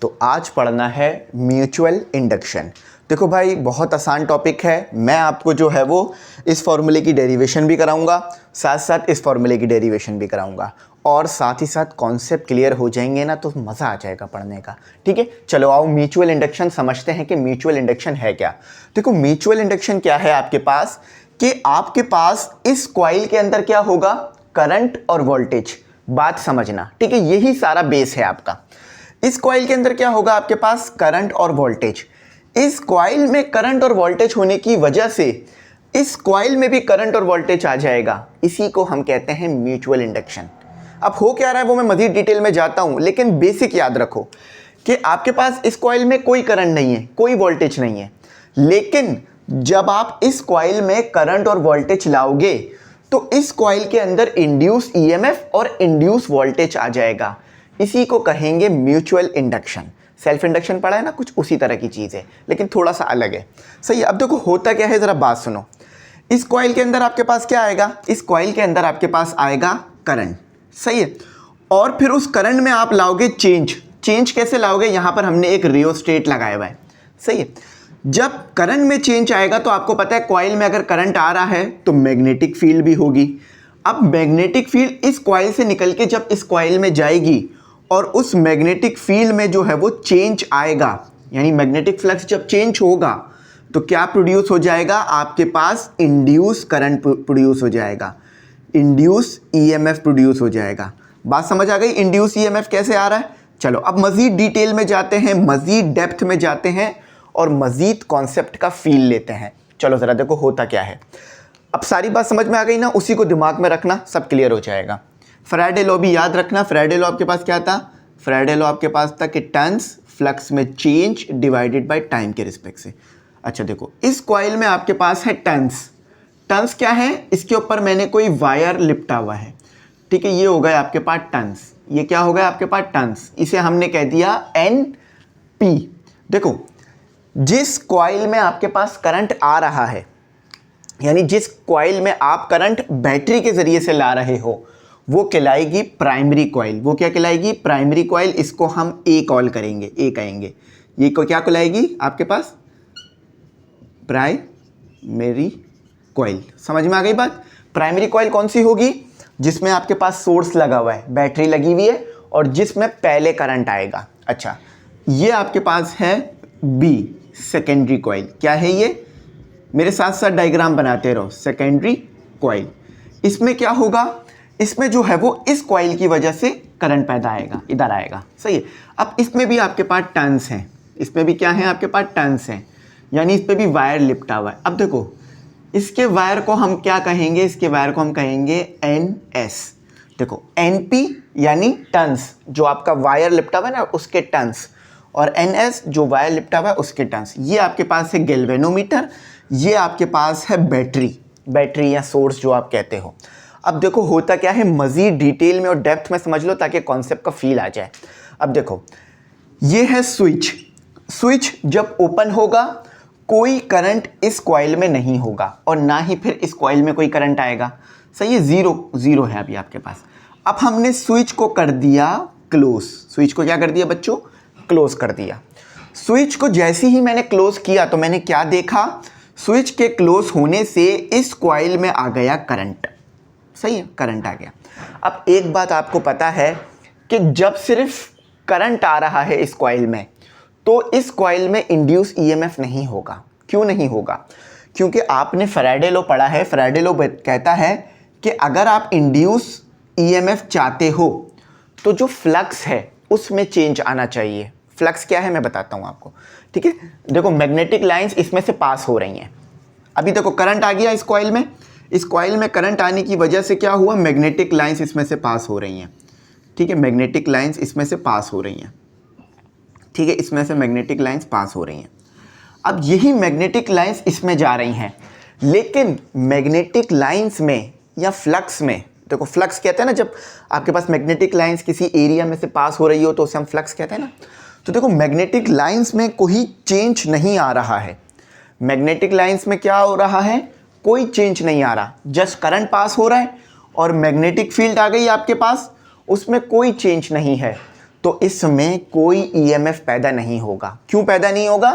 तो आज पढ़ना है म्यूचुअल इंडक्शन। देखो भाई, बहुत आसान टॉपिक है। मैं आपको जो है वो इस फॉर्मूले की डेरिवेशन भी कराऊंगा, साथ साथ इस फॉर्मूले की डेरिवेशन भी कराऊंगा, और साथ ही साथ कॉन्सेप्ट क्लियर हो जाएंगे ना तो मज़ा आ जाएगा पढ़ने का। ठीक है, चलो आओ म्यूचुअल इंडक्शन समझते हैं कि म्यूचुअल इंडक्शन है क्या। देखो, म्यूचुअल इंडक्शन क्या है आपके पास कि आपके पास इस कॉइल के अंदर क्या होगा, करंट और वोल्टेज। बात समझना, ठीक है, यही सारा बेस है आपका। इस कॉइल के अंदर क्या होगा आपके पास, करंट और वोल्टेज। इस कॉइल में करंट और वोल्टेज होने की वजह से इस कॉइल में भी करंट और वोल्टेज आ जाएगा। इसी को हम कहते हैं म्यूचुअल इंडक्शन। अब हो क्या रहा है वो मैं मजीद डिटेल में जाता हूं, लेकिन बेसिक याद रखो कि आपके पास इस कॉइल में कोई करंट नहीं है, कोई वोल्टेज नहीं है, लेकिन जब आप इस कॉइल में करंट और वोल्टेज लाओगे तो इस कॉइल के अंदर इंड्यूस ईएमएफ और इंड्यूस वोल्टेज आ जाएगा। इसी को कहेंगे म्यूचुअल इंडक्शन। सेल्फ इंडक्शन पढ़ा है ना, कुछ उसी तरह की चीज़ है, लेकिन थोड़ा सा अलग है। सही है। अब देखो होता क्या है, ज़रा बात सुनो। इस कॉइल के अंदर आपके पास क्या आएगा, इस कॉइल के अंदर आपके पास आएगा करंट। सही है। और फिर उस करंट में आप लाओगे चेंज। चेंज कैसे लाओगे, यहाँ पर हमने एक रियोस्टेट लगाया हुआ है। सही है। जब करंट में चेंज आएगा तो आपको पता है कॉइल में अगर करंट आ रहा है तो मैग्नेटिक फील्ड भी होगी। अब मैग्नेटिक फील्ड इस कॉइल से निकल के जब इस कॉइल में जाएगी और उस मैग्नेटिक फील्ड में जो है वो चेंज आएगा, यानी मैग्नेटिक फ्लक्स जब चेंज होगा तो क्या प्रोड्यूस हो जाएगा, आपके पास इंड्यूस करंट प्रोड्यूस हो जाएगा, इंड्यूस ईएमएफ प्रोड्यूस हो जाएगा। बात समझ आ गई, इंड्यूस ईएमएफ कैसे आ रहा है। चलो अब मजीद डिटेल में जाते हैं, मजीद डेप्थ में जाते हैं और मजीद कॉन्सेप्ट का फील लेते हैं। चलो ज़रा देखो होता क्या है। अब सारी बात समझ में आ गई ना, उसी को दिमाग में रखना, सब क्लियर हो जाएगा। फैराडे लॉ भी याद रखना। फैराडे लॉ आपके पास क्या था, फैराडे लॉ आपके पास था कि टर्न्स फ्लक्स में चेंज डिवाइडेड बाय टाइम के रिस्पेक्ट से। अच्छा देखो, इस कॉइल में आपके पास है टर्न्स। टर्न्स क्या है, इसके ऊपर मैंने कोई वायर लिपटा हुआ है। ठीक है, ये हो गया आपके पास टर्न्स। ये क्या हो गया आपके पास, टर्न्स। इसे हमने कह दिया एन पी। देखो, जिस कॉइल में आपके पास करंट आ रहा है, यानी जिस कॉइल में आप करंट बैटरी के जरिए से ला रहे हो, वो कहलाएगी प्राइमरी कॉइल। वो क्या कहलाएगी, प्राइमरी कॉइल। इसको हम ए कॉल करेंगे, ए कहेंगे। ये को क्या कहलाएगी आपके पास, प्राइमरी कॉइल। समझ में आ गई बात। प्राइमरी कॉइल कौन सी होगी, जिसमें आपके पास सोर्स लगा हुआ है, बैटरी लगी हुई है, और जिसमें पहले करंट आएगा। अच्छा, ये आपके पास है बी, सेकेंडरी कॉइल। क्या है ये, मेरे साथ साथ डायग्राम बनाते रहो। सेकेंडरी कॉइल, इसमें क्या होगा, इसमें जो है वो इस कॉइल की वजह से करंट पैदा आएगा, इधर आएगा। सही है। अब इसमें भी आपके पास टर्न्स हैं, इसमें भी क्या है आपके पास, टर्न्स हैं, यानी इस पर भी वायर लिपटा हुआ है। अब देखो, इसके वायर को हम क्या कहेंगे, इसके वायर को हम कहेंगे एन एस। देखो एन पी यानी टर्न्स, जो आपका वायर लिपटा हुआ है ना उसके टर्न्स, और एन एस जो वायर लिपटा हुआ है उसके टर्न्स। ये आपके पास है गैल्वेनोमीटर, ये आपके पास है बैटरी, बैटरी या सोर्स जो आप कहते हो। अब देखो होता क्या है, मजीद डिटेल में और डेप्थ में समझ लो ताकि कॉन्सेप्ट का फील आ जाए। अब देखो, ये है स्विच। स्विच जब ओपन होगा कोई करंट इस कॉइल में नहीं होगा, और ना ही फिर इस कॉइल में कोई करंट आएगा। सही है, जीरो जीरो है अभी आपके पास। अब हमने स्विच को कर दिया क्लोज। स्विच को क्या कर दिया बच्चों, क्लोज कर दिया। स्विच को जैसे ही मैंने क्लोज किया तो मैंने क्या देखा, स्विच के क्लोज होने से इस कॉइल में आ गया करंट। सही है, करंट आ गया। अब एक बात आपको पता है कि जब सिर्फ करंट आ रहा है इस कॉइल में, तो इस कॉइल में इंड्यूस ईएमएफ नहीं होगा। क्यों नहीं होगा, क्योंकि आपने फैराडे लॉ पढ़ा है। फैराडे लॉ कहता है कि अगर आप इंड्यूस ईएमएफ चाहते हो तो जो फ्लक्स है उसमें चेंज आना चाहिए। फ्लक्स क्या है मैं बताता हूँ आपको। ठीक है, देखो मैग्नेटिक लाइंस इसमें से पास हो रही हैं। अभी देखो करंट आ गया इस कॉइल में, इस कॉइल में करंट आने की वजह से क्या हुआ, मैग्नेटिक लाइंस इसमें से पास हो रही हैं। ठीक है, मैग्नेटिक लाइंस इसमें से पास हो रही हैं। ठीक है, इसमें से मैग्नेटिक लाइंस पास हो रही हैं। अब यही मैग्नेटिक लाइंस इसमें जा रही हैं, लेकिन मैग्नेटिक लाइंस में या फ्लक्स में, देखो फ्लक्स कहते हैं ना जब आपके पास मैग्नेटिक लाइंस किसी एरिया में से पास हो रही हो तो उसे हम फ्लक्स कहते हैं ना। तो देखो मैग्नेटिक लाइंस में कोई चेंज नहीं आ रहा है। मैग्नेटिक लाइंस में क्या हो रहा है, कोई चेंज नहीं आ रहा, जस्ट करंट पास हो रहा है और मैग्नेटिक फील्ड आ गई आपके पास, उसमें कोई चेंज नहीं है। तो इसमें कोई ईएमएफ पैदा नहीं होगा। क्यों पैदा नहीं होगा?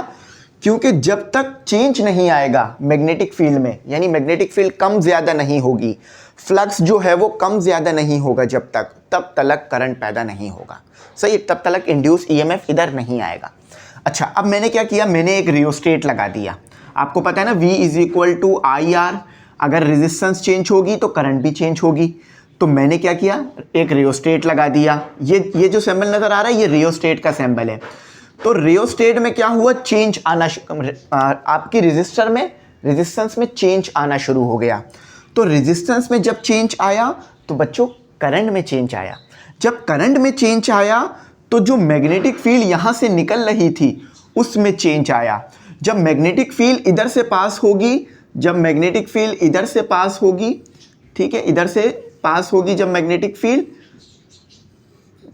क्योंकि जब तक चेंज नहीं आएगा मैग्नेटिक फील्ड में, यानी मैग्नेटिक फील्ड कम ज़्यादा नहीं होगी, फ्लक्स जो है वो कम ज़्यादा नहीं होगा जब तक, तब तक करंट पैदा नहीं होगा। सही, तब तक इंड्यूस ईएमएफ इधर नहीं आएगा। अच्छा, अब मैंने क्या किया, मैंने एक रियोस्टेट लगा दिया। आपको पता है ना V is equal to I R, अगर रेजिस्टेंस चेंज होगी तो करंट भी चेंज होगी। तो मैंने क्या किया, एक रियोस्टेट लगा दिया। ये जो सिंबल नज़र आ रहा है ये रियोस्टेट का सिंबल है। तो रियोस्टेट में क्या हुआ, चेंज आना, आपकी रेजिस्टेंस में चेंज आना शुरू हो गया। तो रेजिस्टेंस में जब चेंज आया तो बच्चों करंट में चेंज आया। जब करंट में चेंज आया तो जो मैग्नेटिक फील्ड यहाँ से निकल रही थी उसमें चेंज आया। जब मैग्नेटिक फील्ड इधर से पास होगी, जब मैग्नेटिक फील्ड इधर से पास होगी, ठीक है, इधर से पास होगी जब मैग्नेटिक फील्ड,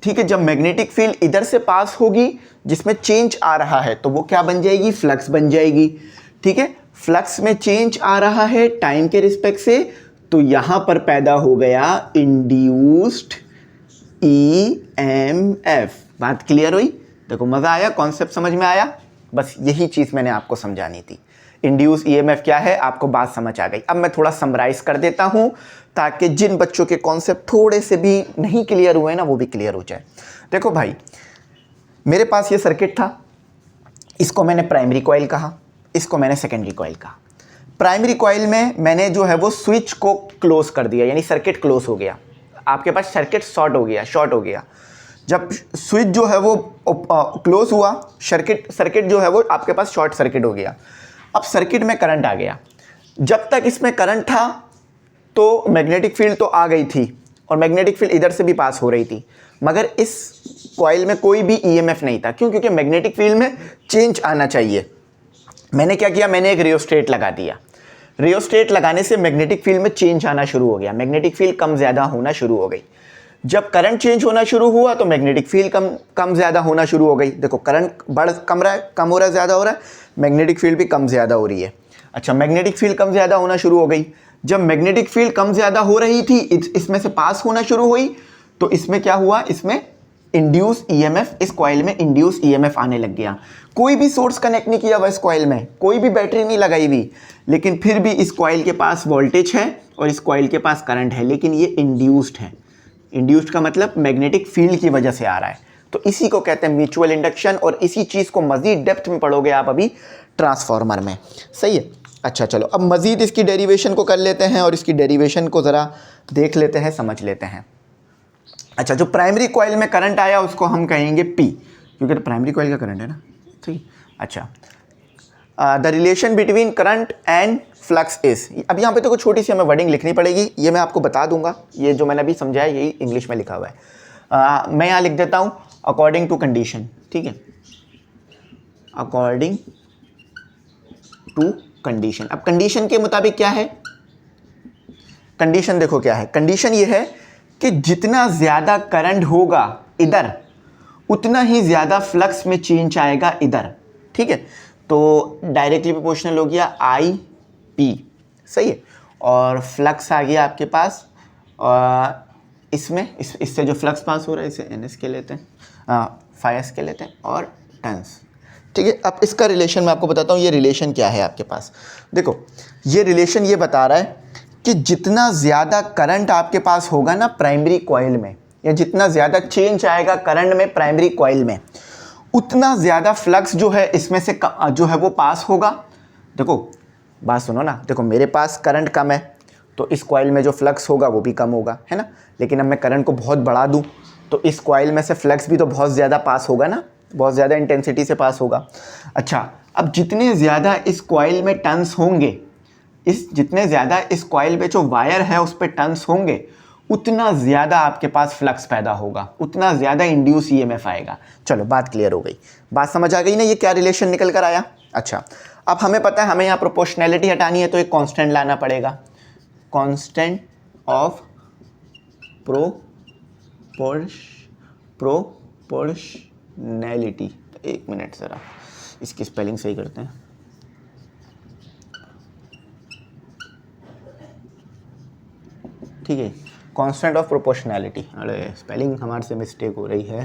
ठीक है, जब मैग्नेटिक फील्ड इधर से पास होगी जिसमें चेंज आ रहा है तो वो क्या बन जाएगी, फ्लक्स बन जाएगी। ठीक है, फ्लक्स में चेंज आ रहा है टाइम के रिस्पेक्ट से, तो यहां पर पैदा हो गया इंड्यूस्ड ईएमएफ। बात क्लियर हुई? देखो मजा आया, कॉन्सेप्ट समझ में आया? बस यही चीज मैंने आपको समझानी थी। इंड्यूस ईएमएफ क्या है, आपको बात समझ आ गई। अब मैं थोड़ा समराइज कर देता हूं ताकि जिन बच्चों के कॉन्सेप्ट थोड़े से भी नहीं क्लियर हुए ना वो भी क्लियर हो जाए। देखो भाई, मेरे पास ये सर्किट था, इसको मैंने प्राइमरी कॉइल कहा, इसको मैंने सेकेंडरी कॉइल कहा। प्राइमरी कॉइल में मैंने जो है वो स्विच को क्लोज कर दिया, यानी सर्किट क्लोज हो गया। आपके पास सर्किट शॉर्ट हो गया। जब स्विच जो है वो क्लोज हुआ, सर्किट जो है वो आपके पास शॉर्ट सर्किट हो गया। अब सर्किट में करंट आ गया। जब तक इसमें करंट था तो मैग्नेटिक फील्ड तो आ गई थी और मैग्नेटिक फील्ड इधर से भी पास हो रही थी, मगर इस कॉइल में कोई भी ईएमएफ नहीं था। क्यों? क्योंकि मैग्नेटिक फील्ड में चेंज आना चाहिए। मैंने क्या किया, मैंने एक रियोस्टेट लगा दिया। रियोस्टेट लगाने से मैग्नेटिक फील्ड में चेंज आना शुरू हो गया, मैग्नेटिक फील्ड कम ज़्यादा होना शुरू हो गई। जब करंट चेंज होना शुरू हुआ तो मैग्नेटिक फील्ड कम ज़्यादा होना शुरू हो गई। देखो करंट कम हो रहा है, ज़्यादा हो रहा है, मैग्नेटिक फील्ड भी कम ज़्यादा हो रही है। अच्छा, मैग्नेटिक फील्ड कम ज़्यादा होना शुरू हो गई। जब मैग्नेटिक फील्ड कम ज़्यादा हो रही थी, इसमें से पास होना शुरू हुई, तो इसमें क्या हुआ, इसमें इंड्यूस ईएमएफ, इस कॉइल में इंड्यूस ईएमएफ आने लग गया। कोई भी सोर्स कनेक्ट नहीं किया हुआ इस कॉइल में, कोई भी बैटरी नहीं लगाई हुई, लेकिन फिर भी इस कॉइल के पास वोल्टेज है और इस कॉइल के पास करंट है, लेकिन ये इंड्यूस्ड है। इंड्यूस्ड का मतलब मैग्नेटिक फील्ड की वजह से आ रहा है। तो इसी को कहते हैं म्यूचुअल इंडक्शन, और इसी चीज़ को मज़ीद डेप्थ में पढ़ोगे आप अभी ट्रांसफार्मर में। सही है। अच्छा चलो, अब मज़ीद इसकी डेरिवेशन को कर लेते हैं और इसकी डेरिवेशन को ज़रा देख लेते हैं, समझ लेते हैं। अच्छा, जो प्राइमरी कॉइल में करंट आया उसको हम कहेंगे P, क्योंकि प्राइमरी कॉइल का करंट है ना। ठीक। अच्छा, the relation between current and flux is, अब यहाँ पे तो कुछ छोटी सी हमें वर्डिंग लिखनी पड़ेगी, ये मैं आपको बता दूंगा। ये जो मैंने अभी समझाया यही इंग्लिश में लिखा हुआ है। मैं यहाँ लिख देता हूँ अकॉर्डिंग टू कंडीशन। ठीक है, अकॉर्डिंग टू कंडीशन। अब कंडीशन के मुताबिक क्या है, कंडीशन देखो क्या है, कंडीशन ये है कि जितना ज़्यादा करंट होगा इधर उतना ही ज़्यादा फ्लक्स में चेंज आएगा इधर। ठीक है, तो डायरेक्टली प्रोपोर्शनल हो गया आई पी। सही है, और फ्लक्स आ गया आपके पास इसमें, इससे जो फ्लक्स पास हो रहा है इसे एन एस के लेते हैं, फाई एस के लेते हैं, और टन्स। ठीक है, अब इसका रिलेशन मैं आपको बताता हूँ। ये रिलेशन क्या है आपके पास, देखो ये रिलेशन ये बता रहा है कि जितना ज़्यादा करंट आपके पास होगा ना प्राइमरी कॉइल में, या जितना ज़्यादा चेंज आएगा करंट में प्राइमरी कॉइल में, उतना ज़्यादा फ्लक्स जो है इसमें से जो है वो पास होगा। देखो बात सुनो ना, देखो मेरे पास करंट कम है तो इस कॉइल में जो फ्लक्स होगा वो भी कम होगा, है ना। लेकिन अब मैं करंट को बहुत बढ़ा दूँ तो इस कॉइल में से फ्लक्स भी तो बहुत ज़्यादा पास होगा ना, बहुत ज़्यादा इंटेंसिटी से पास होगा। अच्छा, अब जितने ज़्यादा इस कॉइल में टर्न्स होंगे, जितने ज़्यादा इस कॉइल पे जो वायर है उस पर टर्न्स होंगे, उतना ज़्यादा आपके पास फ्लक्स पैदा होगा, उतना ज़्यादा इंड्यूस ईएमएफ आएगा। चलो बात क्लियर हो गई, बात समझ आ गई ना, ये क्या रिलेशन निकल कर आया। अच्छा, अब हमें पता है हमें यहाँ प्रोपोर्शनैलिटी हटानी है तो एक कांस्टेंट लाना पड़ेगा, कांस्टेंट ऑफ प्रोपोर्शनैलिटी। एक मिनट ज़रा इसकी स्पेलिंग सही करते हैं। ठीक है, कांस्टेंट ऑफ प्रोपोर्शनैलिटी। अरे स्पेलिंग हमारे से मिस्टेक हो रही है,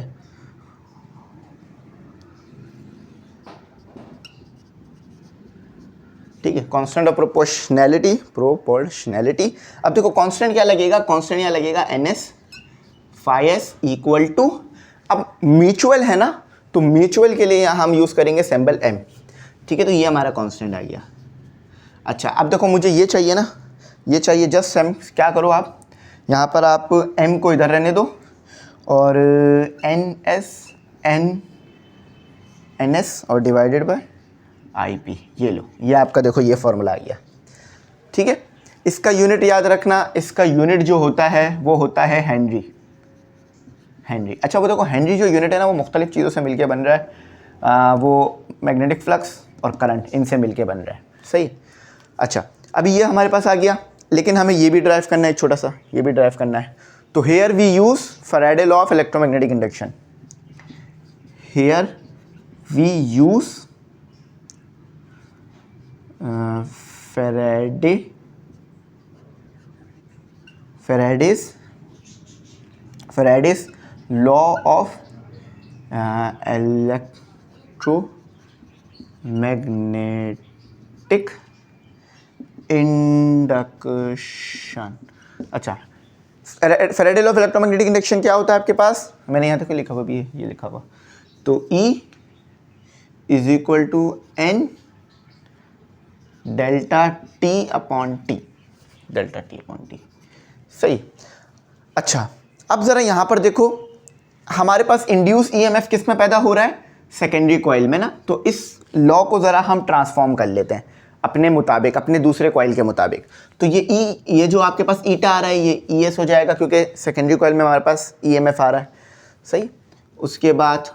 ठीक है, कांस्टेंट ऑफ प्रोपोर्शनैलिटी। अब देखो कांस्टेंट क्या लगेगा, कांस्टेंट यहाँ लगेगा NS phi s equal to, अब म्यूचुअल है ना, तो म्यूचुअल के लिए यहाँ हम यूज़ करेंगे सिंबल M। ठीक है, तो ये हमारा कांस्टेंट आ गया। अच्छा, अब देखो मुझे ये चाहिए ना, ये चाहिए, जस्ट M क्या करो आप, यहाँ पर आप M को इधर रहने दो और NS और डिवाइडेड बाय IP, ये लो, ये आपका देखो ये फॉर्मूला आ गया। ठीक है, इसका यूनिट याद रखना, इसका यूनिट जो होता है वो होता है हेनरी। अच्छा, वो देखो हेनरी जो यूनिट है ना, वो मुख्तलिफ चीज़ों से मिलके बन रहा है, वो मैग्नेटिक फ्लक्स और करंट, इनसे मिलके बन रहा है। सही। अच्छा, अभी ये हमारे पास आ गया, लेकिन हमें ये भी ड्राइव करना है, छोटा सा ये भी ड्राइव करना है। तो here we use Faraday law of electromagnetic induction. Here we use Faraday's law of electromagnetic induction। अच्छा, Faraday law of electromagnetic induction क्या होता है आपके पास, मैंने यहाँ तक लिखा हुआ भी है, ये लिखा हुआ, तो E is equal to N delta T upon T, delta T upon T। सही। अच्छा, अब ज़रा यहाँ पर देखो, हमारे पास इंड्यूस EMF किस में पैदा हो रहा है, सेकेंडरी कॉइल में ना, तो इस लॉ को ज़रा हम ट्रांसफॉर्म कर लेते हैं अपने मुताबिक, अपने दूसरे कॉइल के मुताबिक। तो ये जो आपके पास ईटा आ रहा है, ये ES हो जाएगा, क्योंकि सेकेंडरी कॉइल में हमारे पास EMF आ रहा है। सही। उसके बाद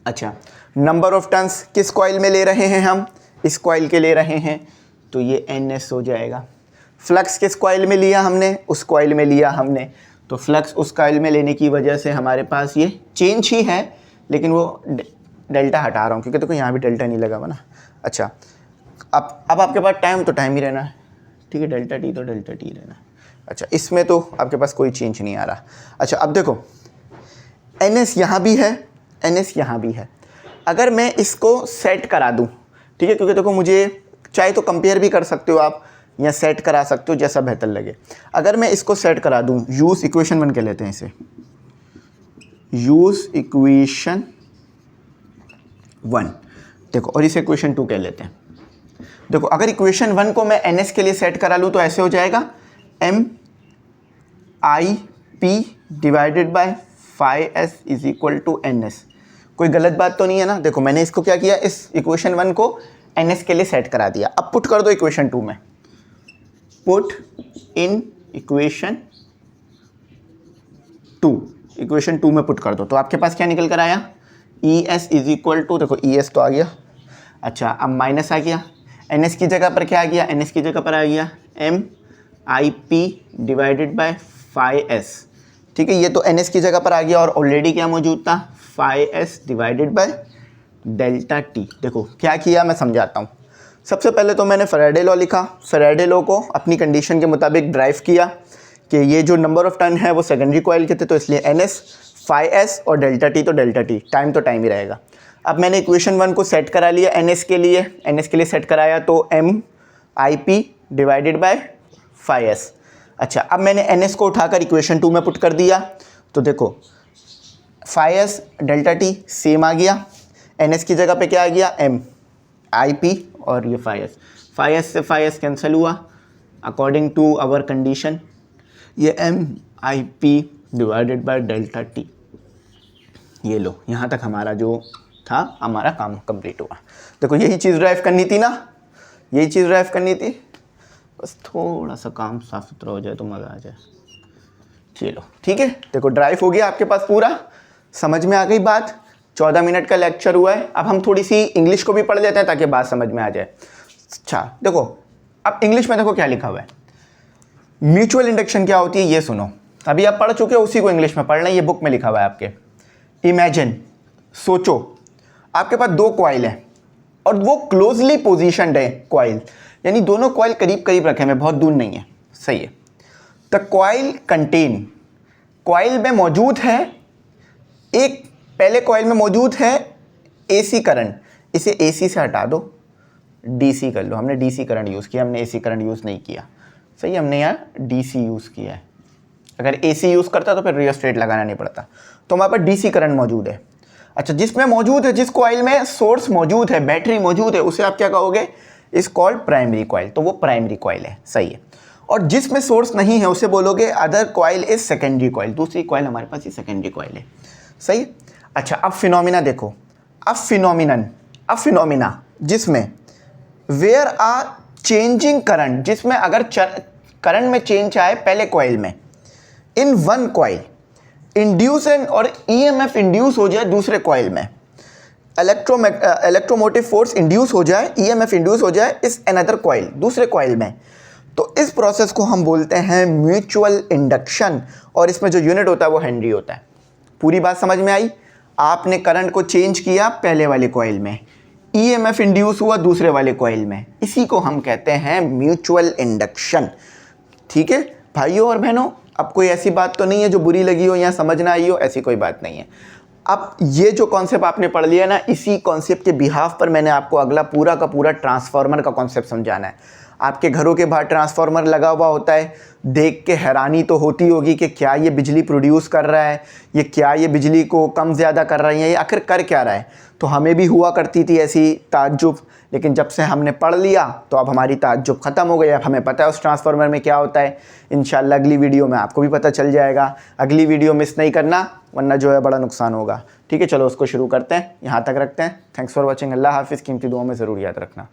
अच्छा, नंबर ऑफ टर्न्स किस कॉइल में ले रहे हैं हम, इस कॉइल के ले रहे हैं, तो ये NS हो जाएगा। फ्लक्स किस कॉइल में लिया हमने, उस कॉइल में लिया हमने, तो फ्लक्स उस कॉइल में लेने की वजह से हमारे पास ये चेंज ही है, लेकिन वो डेल्टा हटा रहा हूँ क्योंकि देखो यहाँ भी डेल्टा नहीं लगा हुआ ना। अच्छा, अब आपके पास टाइम तो टाइम ही रहना है, ठीक है, डेल्टा T तो डेल्टा T रहना है। अच्छा, इसमें तो आपके पास कोई चेंज नहीं आ रहा। अच्छा, अब देखो NS यहाँ भी है, NS यहाँ भी है, अगर मैं इसको सेट करा दूँ, ठीक है, क्योंकि देखो मुझे चाहे तो कंपेयर भी कर सकते हो आप या सेट करा सकते हो, जैसा बेहतर लगे। अगर मैं इसको सेट करा दूँ, यूज़ इक्वेशन 1 कह लेते हैं इसे, यूज़ इक्वेशन 1, देखो, और इसे इक्वेशन 2 कह लेते हैं। देखो, अगर इक्वेशन 1 को मैं NS के लिए सेट करा लूँ तो ऐसे हो जाएगा, MIP divided by phi s is equal to NS। कोई गलत बात तो नहीं है ना। देखो, मैंने इसको क्या किया, इस इक्वेशन 1 को NS के लिए सेट करा दिया। अब पुट कर दो इक्वेशन 2 में, पुट इन इक्वेशन 2, इक्वेशन 2 में पुट कर दो, तो आपके पास क्या निकल कर आया, ES इज इक्वल टू, देखो ES तो आ गया। अच्छा, अब माइनस आ गया, NS की जगह पर क्या आ गया, NS की जगह पर आ गया MIP divided by phi s। ठीक है, ये तो NS की जगह पर आ गया और ऑलरेडी क्या मौजूद था, phi s divided by delta T। देखो क्या किया, मैं समझाता हूँ। सबसे पहले तो मैंने फैराडे लॉ लिखा, फैराडे लॉ को अपनी कंडीशन के मुताबिक ड्राइव किया कि ये जो नंबर ऑफ टर्न है वो सेकेंडरी कॉइल के थे, तो इसलिए NS phi s और डेल्टा T तो डेल्टा T, टाइम तो टाइम ही रहेगा। अब मैंने इक्वेशन 1 को सेट करा लिया, NS के लिए सेट कराया, तो MIP divided by phi s। अच्छा, अब मैंने NS को उठाकर इक्वेशन 2 में पुट कर दिया, तो देखो phi s delta T same आ गया, NS की जगह पे क्या आ गया, MIP और ये phi s से phi s कैंसिल हुआ अकॉर्डिंग टू आवर कंडीशन, ये MIP divided by delta T। ये लो, यहाँ तक हमारा जो था हमारा काम कंप्लीट हुआ। देखो, यही चीज़ ड्राइव करनी थी ना, यही चीज़ ड्राइव करनी थी, बस थोड़ा सा काम साफ सुथरा हो जाए तो मज़ा आ जाए। चलो ठीक है, देखो ड्राइव हो गया आपके पास पूरा, समझ में आ गई बात। 14 मिनट का लेक्चर हुआ है। अब हम थोड़ी सी इंग्लिश को भी पढ़ लेते हैं ताकि बात समझ में आ जाए। अच्छा देखो, अब इंग्लिश में देखो क्या लिखा हुआ है, म्यूचुअल इंडक्शन क्या होती है ये सुनो। अभी आप पढ़ चुके हो, उसी को इंग्लिश में पढ़ना है, ये बुक में लिखा हुआ है आपके। इमेजिन, सोचो, आपके पास दो कॉइल हैं और वो क्लोजली पोजीशनड है कॉइल, यानी दोनों कॉइल करीब करीब रखे हैं, बहुत दूर नहीं है, सही है। द कॉइल कंटेन, कॉइल में मौजूद है एक, पहले कॉइल में मौजूद है AC करंट, इसे AC से हटा दो, डीसी कर लो, हमने डीसी करंट यूज़ किया, हमने एसी करंट यूज़ नहीं किया। सही है, हमने यहाँ डीसी यूज़ किया है। अगर एसी यूज़ करता तो फिर रियोस्टेट लगाना नहीं पड़ता। तो हमारे पास डीसी करंट मौजूद है। अच्छा, जिसमें मौजूद है, जिस कॉइल में सोर्स मौजूद है, बैटरी मौजूद है, उसे आप क्या कहोगे? इस कॉल्ड प्राइमरी कॉइल। तो वो प्राइमरी कॉइल है, सही है। और जिसमें सोर्स नहीं है उसे बोलोगे other coil is secondary coil. दूसरी कॉइल हमारे पास ये सेकेंडरी कॉइल है, सही। अच्छा, अब फिनोमिना देखो, अब फिनोमिना जिसमें वेयर आर चेंजिंग करंट, जिसमें अगर करंट में चेंज आए पहले कॉइल में in one coil, induce and और ईएमएफ इंड्यूस हो जाए दूसरे कॉइल में, इलेक्ट्रोमोटिव फोर्स इंड्यूस हो जाए, ईएमएफ इंड्यूस हो जाए इस अनदर कॉइल, दूसरे कॉइल में, तो इस प्रोसेस को हम बोलते हैं म्यूचुअल इंडक्शन। और इसमें जो यूनिट होता है वो हेनरी होता है। पूरी बात समझ में आई? आपने करंट को चेंज किया पहले वाले कॉइल में, ईएमएफ इंड्यूस हुआ दूसरे वाले कॉइल में, इसी को हम कहते हैं म्यूचुअल इंडक्शन। ठीक है भाइयों और बहनों, अब कोई ऐसी बात तो नहीं है जो बुरी लगी हो या समझ ना आई हो, ऐसी कोई बात नहीं है। अब ये जो कॉन्सेप्ट आपने पढ़ लिया ना, इसी कॉन्सेप्ट के बिहाफ पर मैंने आपको अगला पूरा का पूरा ट्रांसफार्मर का कॉन्सेप्ट समझाना है। आपके घरों के बाहर ट्रांसफार्मर लगा हुआ होता है, देख के हैरानी तो होती होगी कि क्या ये बिजली प्रोड्यूस कर रहा है, ये क्या ये बिजली को कम ज़्यादा कर रहा है, ये आखिर कर क्या रहा है। तो हमें भी हुआ करती थी ऐसी ताज्जुब, लेकिन जब से हमने पढ़ लिया तो अब हमारी ताज्जुब ख़त्म हो गई। अब हमें पता है उस ट्रांसफार्मर में क्या होता है। इंशाल्लाह अगली वीडियो में आपको भी पता चल जाएगा। अगली वीडियो मिस नहीं करना, वरना जो है बड़ा नुकसान होगा। ठीक है, चलो उसको शुरू करते हैं, यहाँ तक रखते हैं। Thanks for watching. अल्लाह हाफिज़। कीमती दुआओं में ज़रूर याद रखना।